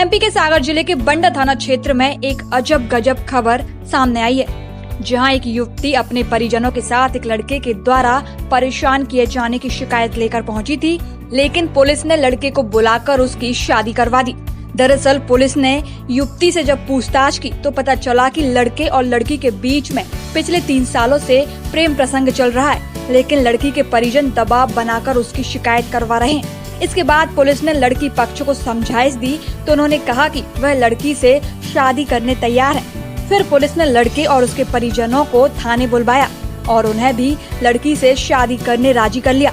MP के सागर जिले के बंडा थाना क्षेत्र में एक अजब गजब खबर सामने आई है, जहां एक युवती अपने परिजनों के साथ एक लड़के के द्वारा परेशान किए जाने की शिकायत लेकर पहुंची थी, लेकिन पुलिस ने लड़के को बुलाकर उसकी शादी करवा दी। दरअसल पुलिस ने युवती से जब पूछताछ की तो पता चला कि लड़के और लड़की के बीच में पिछले 3 सालों से प्रेम प्रसंग चल रहा है, लेकिन लड़की के परिजन दबाव बनाकर उसकी शिकायत करवा रहे हैं। इसके बाद पुलिस ने लड़की पक्ष को समझाइश दी तो उन्होंने कहा कि वह लड़की से शादी करने तैयार है। फिर पुलिस ने लड़के और उसके परिजनों को थाने बुलवाया और उन्हें भी लड़की से शादी करने राजी कर लिया।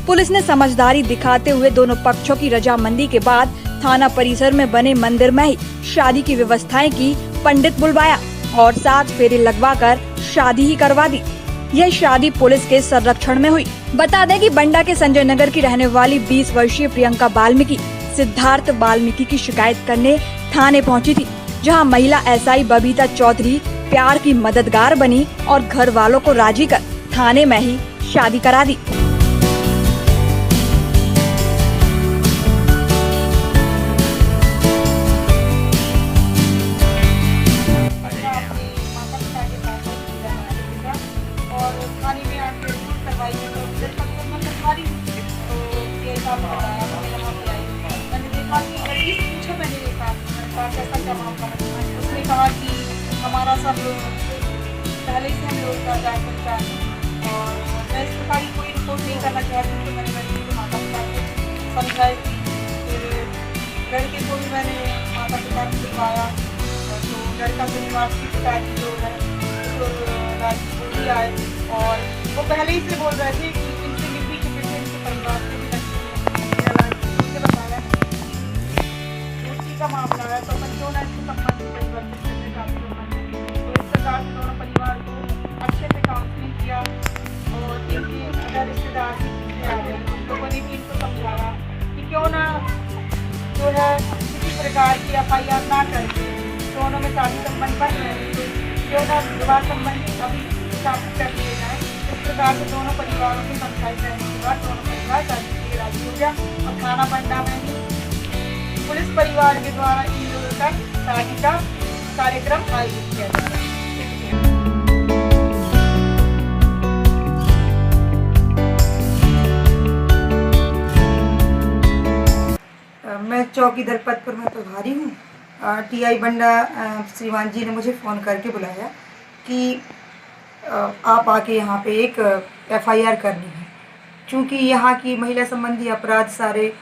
पुलिस ने समझदारी दिखाते हुए दोनों पक्षों की रजामंदी के बाद थाना परिसर में बने मंदिर में ही शादी की व्यवस्थाएं की, पंडित बुलवाया और 7 फेरे लगवाकर शादी ही करवा दी। यह शादी पुलिस के संरक्षण में हुई। बता दें कि बंडा के संजय नगर की रहने वाली 20 वर्षीय प्रियंका वाल्मीकि सिद्धार्थ वाल्मीकि की शिकायत करने थाने पहुंची थी, जहां महिला एसआई बबीता चौधरी प्यार की मददगार बनी और घर वालों को राजी कर थाने में ही शादी करा दी। उसने कहा कि हमारा सब पहले से हम लोग का जान पहचान और मैं इस प्रकार की कोई रिपोर्ट नहीं करना चाहती हूँ। तो मैंने लड़की को माता पिता को समझाई, फिर लड़के को भी मैंने माता पिता को दिलवाया। तो लड़का के निवास की पिताजी जो है तो राजी को भी आए और वो पहले ही से बोल रहे थे कि इनसे मिल भी चुके थे, इनके परिवार से भी बताया उसी का मामला है। तो मैं क्यों ना इसको संबंध परिवर्तित करने चाहती हूँ। तो इस प्रकार से दोनों परिवार को अच्छे से काउंसलिंग किया और इनके अगर रिश्तेदार आ गए उन लोगों ने भी इनको समझाया कि क्यों ना जो है किसी प्रकार की FIR ना करके दोनों में शादी संबंध बन रहे थे, क्यों ना विवाह संबंधी अभी स्थापित कर लिए जाए। इस प्रकार से दोनों परिवारों की समझाइश करने के बाद दोनों परिवार शादी के लिए राजी हो गया और थाना बंडा में ही पुलिस परिवार के द्वारा इन लोगों का शादी का कार्यक्रम आयोजित किया जा रहा है। मैं चौकी दलपत पर मैं प्रभारी हूँ। TI बंडा श्रीमान जी ने मुझे फ़ोन करके बुलाया कि आप आके यहाँ पे एक FIR करनी है, क्योंकि यहाँ की महिला संबंधी अपराध सारे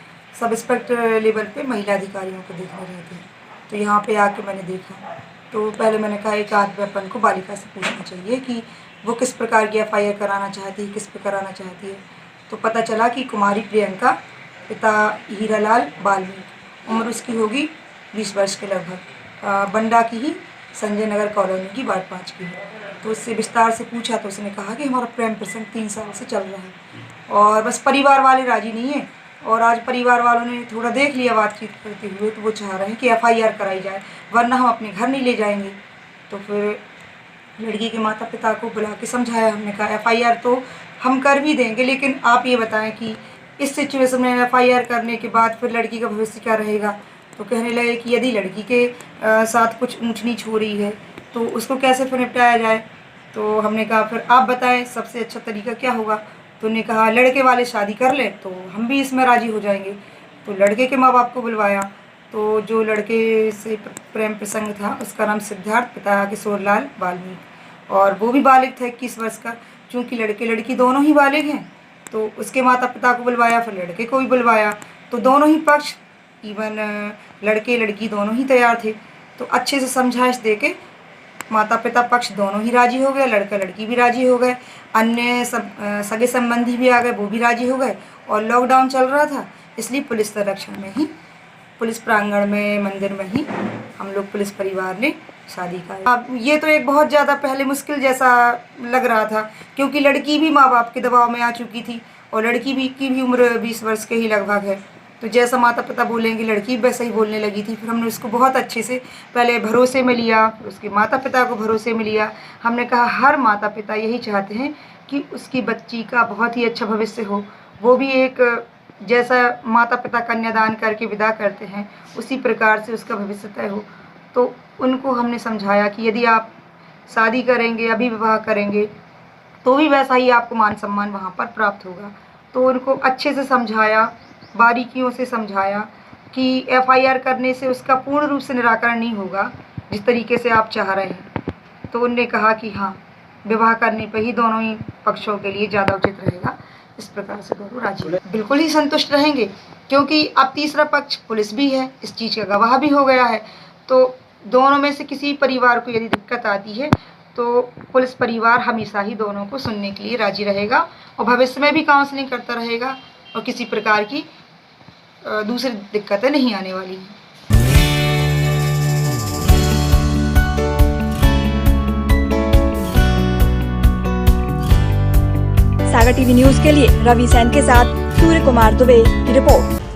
सब इंस्पेक्टर लेवल पे महिला अधिकारियों को देखने रहते हैं। तो यहाँ पे आके मैंने देखा तो पहले मैंने कहा एक आध अपन को बालिका से पूछना चाहिए कि वो किस प्रकार की FIR कराना चाहती है, किस पे कराना चाहती है। तो पता चला कि कुमारी प्रियंका, पिता हीरालाल वाल्मीकि, उम्र उसकी होगी 20 वर्ष के लगभग, बंडा की ही संजय नगर कॉलोनी की वार्ड 5 की है। तो उससे विस्तार से पूछा तो उसने कहा कि हमारा प्रेम प्रसंग 3 साल से चल रहा है और बस परिवार वाले राजी नहीं है। और आज परिवार वालों ने थोड़ा देख लिया बातचीत करते हुए, तो वो चाह रहे हैं कि FIR कराई जाए, वरना हम अपने घर नहीं ले जाएंगे। तो फिर लड़की के माता पिता को बुला के समझाया। हमने कहा FIR तो हम कर भी देंगे, लेकिन आप ये बताएं कि इस सिचुएशन में FIR करने के बाद फिर लड़की का भविष्य क्या रहेगा। तो कहने लगे कि यदि लड़की के साथ कुछ ऊँच नीच हो रही है तो उसको कैसे फिर निपटाया जाए। तो हमने कहा फिर आप बताएं सबसे अच्छा तरीका क्या होगा। तो उन्होंने कहा लड़के वाले शादी कर ले तो हम भी इसमें राजी हो जाएंगे। तो लड़के के माँ बाप को बुलवाया। तो जो लड़के से प्रेम प्रसंग था उसका नाम सिद्धार्थ, पिता किशोरलाल वाल्मीकि, और वो भी बालिग था 21 वर्ष का। चूँकि लड़के लड़की दोनों ही बालिग हैं तो उसके माता पिता को बुलवाया, फिर लड़के को भी बुलवाया। तो दोनों ही पक्ष, इवन लड़के लड़की दोनों ही तैयार थे। तो अच्छे से समझाइश दे के माता पिता पक्ष दोनों ही राजी हो गए, लड़का लड़की भी राजी हो गए, अन्य सब सगे संबंधी भी आ गए, वो भी राजी हो गए। और लॉकडाउन चल रहा था इसलिए पुलिस संरक्षण में ही, पुलिस प्रांगण में, मंदिर में ही हम लोग पुलिस परिवार ने शादी का। अब ये तो एक बहुत ज़्यादा पहले मुश्किल जैसा लग रहा था, क्योंकि लड़की भी माँ बाप के दबाव में आ चुकी थी और लड़की भी की भी उम्र 20 वर्ष के ही लगभग है। तो जैसा माता पिता बोलेंगे लड़की वैसा ही बोलने लगी थी। फिर हमने उसको बहुत अच्छे से पहले भरोसे में लिया, फिर उसके माता पिता को भरोसे में लिया। हमने कहा हर माता पिता यही चाहते हैं कि उसकी बच्ची का बहुत ही अच्छा भविष्य हो, वो भी एक जैसा माता पिता कन्यादान करके विदा करते हैं उसी प्रकार से उसका भविष्य तय हो। तो उनको हमने समझाया कि यदि आप शादी करेंगे, अभी विवाह करेंगे, तो भी वैसा ही आपको मान सम्मान वहाँ पर प्राप्त होगा। तो उनको अच्छे से समझाया, बारीकियों से समझाया कि FIR करने से उसका पूर्ण रूप से निराकरण नहीं होगा जिस तरीके से आप चाह रहे हैं। तो उनने कहा कि हाँ, विवाह करने पर ही दोनों ही पक्षों के लिए ज़्यादा उचित रहेगा। इस प्रकार से दोनों राजी बिल्कुल ही संतुष्ट रहेंगे, क्योंकि अब तीसरा पक्ष पुलिस भी है, इस चीज़ का गवाह भी हो गया है। तो दोनों में से किसी परिवार को यदि दिक्कत आती है तो पुलिस परिवार हमेशा ही दोनों को सुनने के लिए राजी रहेगा और भविष्य में भी काउंसलिंग करता रहेगा और किसी प्रकार की दूसरी दिक्कतें नहीं आने वाली हैं। सागर टीवी न्यूज के लिए रवि सैन के साथ सूर्य कुमार दुबे की रिपोर्ट।